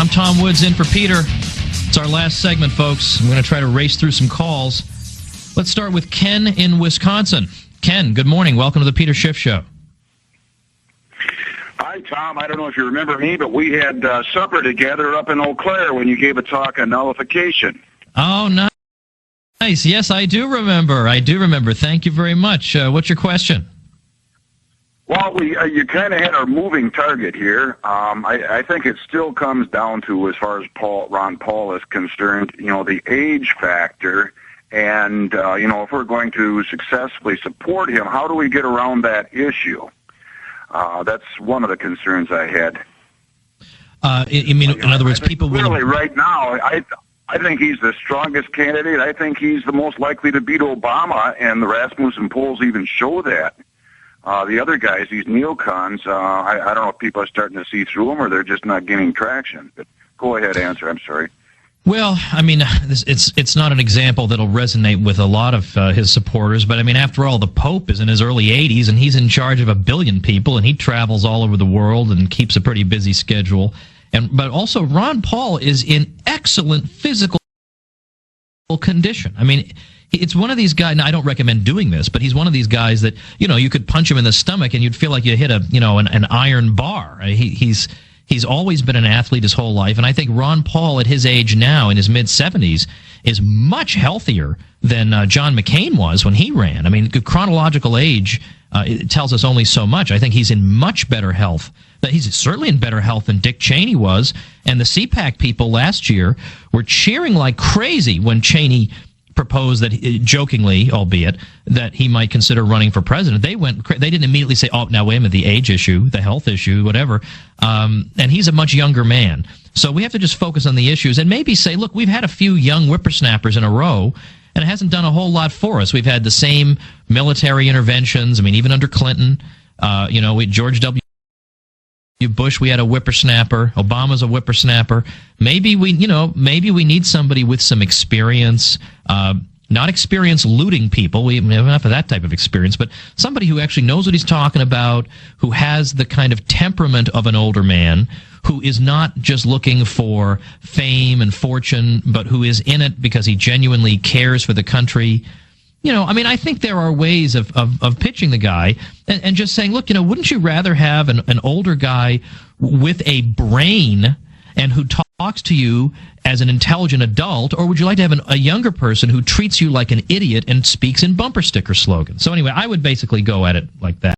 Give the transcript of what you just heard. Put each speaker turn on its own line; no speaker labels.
I'm Tom Woods in for Peter. It's our last segment, folks. I'm going to try to race through some calls. Let's start with Ken in Wisconsin. Ken, good morning. Welcome to the Peter Schiff Show.
Hi, Tom. I don't know if you remember me, but we had supper together up in Eau Claire when you gave a talk on nullification.
Oh, nice. Yes, I do remember. Thank you very much. What's your question?
Well, you kind of had our moving target here. I think it still comes down to, as far as Ron Paul is concerned, the age factor. And, if we're going to successfully support him, how do we get around that issue? That's one of the concerns I had.
In other words, people will...
Really, right now, I think he's the strongest candidate. I think he's the most likely to beat Obama, and the Rasmussen polls even show that. The other guys, these neocons, I don't know if people are starting to see through them or they're just not getting traction. But go ahead, answer. I'm sorry.
Well, it's not an example that'll resonate with a lot of his supporters, but after all, the Pope is in his early 80s, and he's in charge of 1 billion people, and he travels all over the world and keeps a pretty busy schedule. But also, Ron Paul is in excellent physical condition. It's one of these guys, and I don't recommend doing this, but he's one of these guys that, you could punch him in the stomach and you'd feel like you hit an iron bar. He's always been an athlete his whole life, and I think Ron Paul at his age now, in his mid-70s, is much healthier than John McCain was when he ran. Chronological age it tells us only so much. I think he's in much better health. He's certainly in better health than Dick Cheney was, and the CPAC people last year were cheering like crazy when Cheney proposed that, jokingly, albeit, that he might consider running for president. They didn't immediately say, "Oh, now wait a minute, the age issue, the health issue, whatever." And he's a much younger man, so we have to just focus on the issues and maybe say, "Look, we've had a few young whippersnappers in a row, and it hasn't done a whole lot for us. We've had the same military interventions. Even under Clinton, George W. Bush, we had a whippersnapper. Obama's a whippersnapper. Maybe we need somebody with some experience, not experience looting people. We have enough of that type of experience, but somebody who actually knows what he's talking about, who has the kind of temperament of an older man, who is not just looking for fame and fortune, but who is in it because he genuinely cares for the country. I think there are ways of pitching the guy and just saying, look, wouldn't you rather have an older guy with a brain and who talks to you as an intelligent adult, or would you like to have a younger person who treats you like an idiot and speaks in bumper sticker slogans? So anyway, I would basically go at it like that.